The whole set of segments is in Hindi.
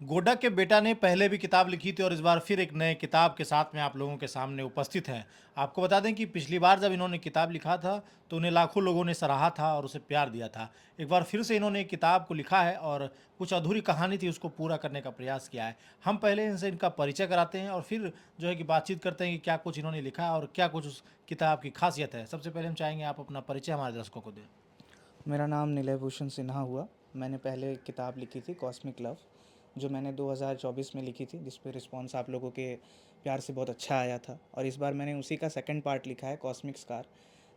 गोडा के बेटा ने पहले भी किताब लिखी थी और इस बार फिर एक नए किताब के साथ में आप लोगों के सामने उपस्थित हैं। आपको बता दें कि पिछली बार जब इन्होंने किताब लिखा था, तो उन्हें लाखों लोगों ने सराहा था और उसे प्यार दिया था। एक बार फिर से इन्होंने एक किताब को लिखा है और कुछ अधूरी कहानी थी, उसको पूरा करने का प्रयास किया है। हम पहले इनसे इनका परिचय कराते हैं और फिर जो है कि बातचीत करते हैं कि क्या कुछ इन्होंने लिखा है और क्या कुछ उस किताब की खासियत है। सबसे पहले हम चाहेंगे आप अपना परिचय हमारे दर्शकों को दें। मेरा नाम निलय भूषण सिन्हा हुआ। मैंने पहले एक किताब लिखी थी कॉस्मिक लव, जो मैंने 2024 में लिखी थी, जिस पे रिस्पॉन्स आप लोगों के प्यार से बहुत अच्छा आया था। और इस बार मैंने उसी का सेकंड पार्ट लिखा है कॉस्मिक स्कार,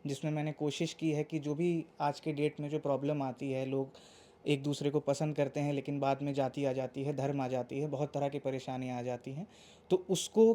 जिसमें मैंने कोशिश की है कि जो भी आज के डेट में जो प्रॉब्लम आती है, लोग एक दूसरे को पसंद करते हैं लेकिन बाद में जाति आ जाती है, धर्म आ जाती है, बहुत तरह की परेशानियाँ आ जाती हैं, तो उसको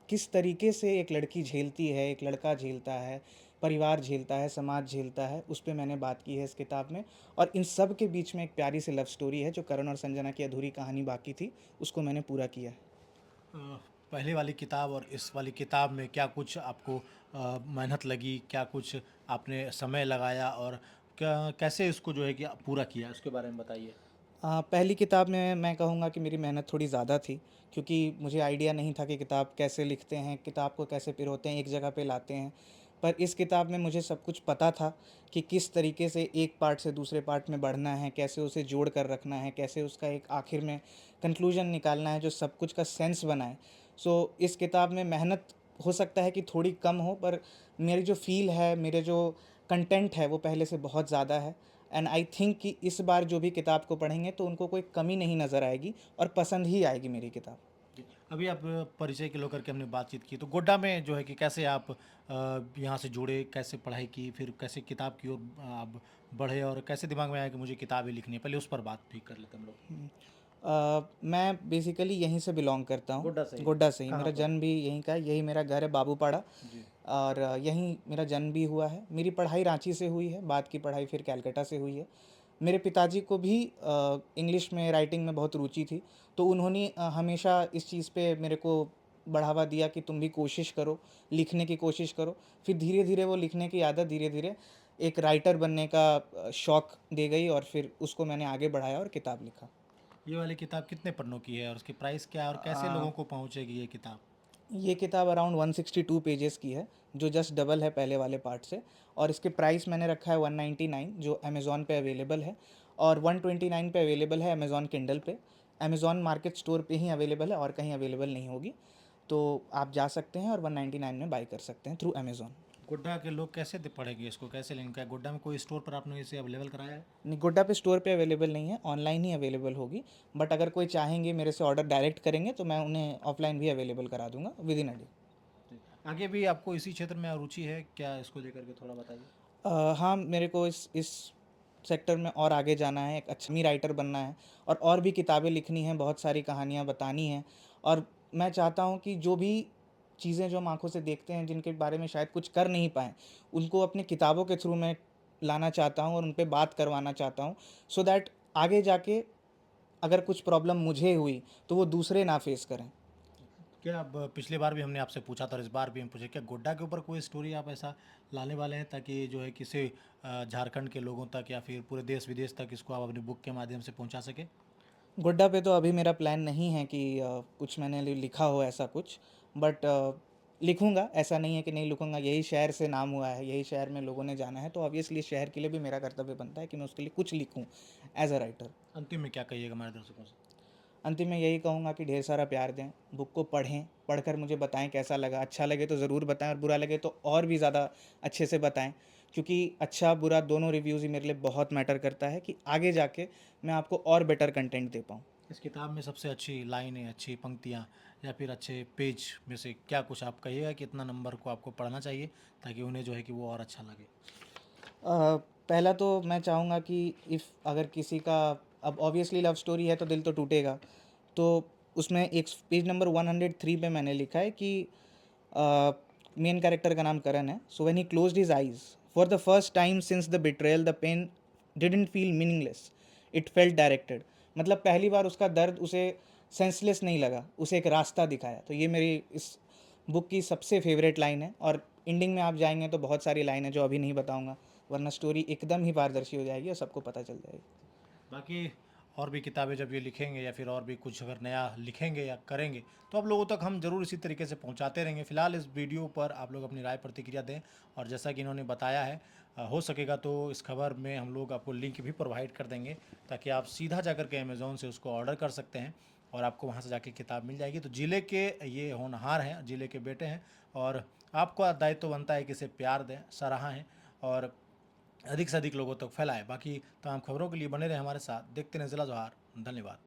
किस तरीके से एक लड़की झेलती है, एक लड़का झेलता है, परिवार झेलता है, समाज झेलता है, उस पे मैंने बात की है इस किताब में। और इन सब के बीच में एक प्यारी सी लव स्टोरी है, जो करण और संजना की अधूरी कहानी बाकी थी, उसको मैंने पूरा किया है। अ, पहले वाली किताब और इस वाली किताब में क्या कुछ आपको मेहनत लगी, क्या कुछ आपने समय लगाया और क्या कैसे इसको जो है कि पूरा किया, उसके बारे में बताइए? पहली किताब में मैं कहूँगा कि मेरी मेहनत थोड़ी ज़्यादा थी, क्योंकि मुझे आइडिया नहीं था कि किताब कैसे लिखते हैं, किताब को कैसे पिरोते हैं, एक जगह पे लाते हैं। पर इस किताब में मुझे सब कुछ पता था कि किस तरीके से एक पार्ट से दूसरे पार्ट में बढ़ना है, कैसे उसे जोड़ कर रखना है, कैसे उसका एक आखिर में कंक्लूजन निकालना है जो सब कुछ का सेंस बनाए। सो इस किताब में मेहनत हो सकता है कि थोड़ी कम हो, पर मेरी जो फ़ील है, मेरे जो कंटेंट है, वो पहले से बहुत ज़्यादा है। एंड आई थिंक कि इस बार जो भी किताब को पढ़ेंगे तो उनको कोई कमी नहीं नज़र आएगी और पसंद ही आएगी मेरी किताब। जी, अभी आप परिचय के लेकर के हमने बातचीत की, तो गोड्डा में जो है कि कैसे आप यहाँ से जुड़े, कैसे पढ़ाई की, फिर कैसे किताब की ओर आप बढ़े और कैसे दिमाग में आया कि मुझे किताबें लिखनी है? पहले उस पर बात भी कर लेते हैं हम लोग। मैं बेसिकली यहीं से बिलोंग करता हूँ, गोड्डा से ही? गोड्डा से ही। कहाँ मेरा पर? जन्म भी यहीं का है, यही मेरा घर है बाबूपाड़ा। जी। और यहीं मेरा जन्म भी हुआ है। मेरी पढ़ाई रांची से हुई है, बाद की पढ़ाई फिर कैलकाटा से हुई है। मेरे पिताजी को भी इंग्लिश में, राइटिंग में बहुत रुचि थी, तो उन्होंने हमेशा इस चीज़ पे मेरे को बढ़ावा दिया कि तुम भी कोशिश करो, लिखने की कोशिश करो। फिर धीरे धीरे वो लिखने की आदत धीरे धीरे एक राइटर बनने का शौक़ दे गई, और फिर उसको मैंने आगे बढ़ाया और किताब लिखा। ये वाली किताब कितने पन्नों की है और उसकी प्राइस क्या है और कैसे आ, लोगों को पहुंचेगी ये किताब? ये किताब अराउंड 162 पेजेस की है, जो जस्ट डबल है पहले वाले पार्ट से। और इसके प्राइस मैंने रखा है 199, जो अमेज़ॉन पे अवेलेबल है, और 129 पे अवेलेबल है अमेज़ॉन किंडल पे। अमेज़ॉन मार्केट स्टोर पे ही अवेलेबल है, और कहीं अवेलेबल नहीं होगी। तो आप जा सकते हैं और 199 में बाई कर सकते हैं थ्रू अमेज़ॉन। गोड्डा के लोग कैसे पढ़ेंगे इसको, कैसे लेंगे? क्या गोड्डा में कोई स्टोर पर आपने इसे अवेलेबल कराया है? निगोडा पे स्टोर पे अवेलेबल नहीं है, ऑनलाइन ही अवेलेबल होगी। बट अगर कोई चाहेंगे, मेरे से ऑर्डर डायरेक्ट करेंगे, तो मैं उन्हें ऑफलाइन भी अवेलेबल करा दूंगा विद इन अ डे। जी। आगे भी आपको इसी क्षेत्र में रुचि है क्या, इसको लेकर के थोड़ा बताइए? हाँ, मेरे को इस सेक्टर में और आगे जाना है, एक अच्छा राइटर बनना है, और भी किताबें लिखनी हैं, बहुत सारी कहानियाँ बतानी हैं। और मैं चाहता हूँ कि जो भी चीज़ें जो हम आँखों से देखते हैं, जिनके बारे में शायद कुछ कर नहीं पाएँ, उनको अपनी किताबों के थ्रू मैं लाना चाहता हूँ और उन पे बात करवाना चाहता हूँ, सो दैट आगे जाके अगर कुछ प्रॉब्लम मुझे हुई, तो वो दूसरे ना फेस करें। क्या अब पिछली बार भी हमने आपसे पूछा था और इस बार भी हम पूछे, क्या गोड्डा के ऊपर कोई स्टोरी आप ऐसा लाने वाले हैं ताकि जो है किसी झारखंड के लोगों तक या फिर पूरे देश विदेश तक इसको आप अपनी बुक के माध्यम से पहुंचा सके? गोड्डा पे तो अभी मेरा प्लान नहीं है कि कुछ मैंने लिखा हो ऐसा कुछ। बट लिखूंगा, ऐसा नहीं है कि नहीं लिखूंगा। यही शहर से नाम हुआ है, यही शहर में लोगों ने जाना है, तो ऑब्वियसली शहर के लिए भी मेरा कर्तव्य बनता है कि मैं उसके लिए कुछ लिखूं एज अ राइटर। अंतिम में क्या कहिएगा हमारे दर्शकों से? अंतिम में यही कहूँगा कि ढेर सारा प्यार दें, बुक को पढ़ें, पढ़कर मुझे बताएं कैसा लगा। अच्छा लगे तो ज़रूर बताएं, और बुरा लगे तो और भी ज़्यादा अच्छे से बताएं, क्योंकि अच्छा बुरा दोनों रिव्यूज़ ही मेरे लिए बहुत मैटर करता है, कि आगे जाके मैं आपको और बेटर कंटेंट दे पाऊँ। इस किताब में सबसे अच्छी लाइनें, अच्छी पंक्तियाँ या फिर अच्छे पेज में से क्या कुछ आप कहिएगा कि इतना नंबर को आपको पढ़ना चाहिए ताकि उन्हें जो है कि वो और अच्छा लगे? पहला तो मैं चाहूँगा कि इफ़ अगर किसी का, अब ऑब्वियसली लव स्टोरी है तो दिल तो टूटेगा, तो उसमें एक पेज नंबर 103 पे मैंने लिखा है कि मेन कैरेक्टर का नाम करण है। So when he closed his eyes for the first time since the betrayal, the pain didn't feel meaningless, it felt directed. मतलब पहली बार उसका दर्द उसे सेंसलेस नहीं लगा, उसे एक रास्ता दिखाया। तो ये मेरी इस बुक की सबसे फेवरेट लाइन है। और एंडिंग में आप जाएंगे तो बहुत सारी लाइन है जो अभी नहीं बताऊंगा, वरना स्टोरी एकदम ही पारदर्शी हो जाएगी और सबको पता चल जाएगी। बाकी और भी किताबें जब ये लिखेंगे या फिर और भी कुछ अगर नया लिखेंगे या करेंगे तो आप लोगों तक हम ज़रूर इसी तरीके से पहुंचाते रहेंगे। फिलहाल इस वीडियो पर आप लोग अपनी राय प्रतिक्रिया दें, और जैसा कि इन्होंने बताया है हो सकेगा तो इस खबर में हम लोग आपको लिंक भी प्रोवाइड कर देंगे, ताकि आप सीधा जाकर के अमेज़ोन से उसको ऑर्डर कर सकते हैं और आपको वहाँ से जाके किताब मिल जाएगी। तो ज़िले के ये होनहार हैं, ज़िले के बेटे हैं, और आपका दायित्व बनता है कि इसे प्यार दें, सराहें और अधिक से अधिक लोगों तक फैलाएं। बाकी तमाम खबरों के लिए बने रहे हमारे साथ, देखते रहें ज़िला जोहार। धन्यवाद।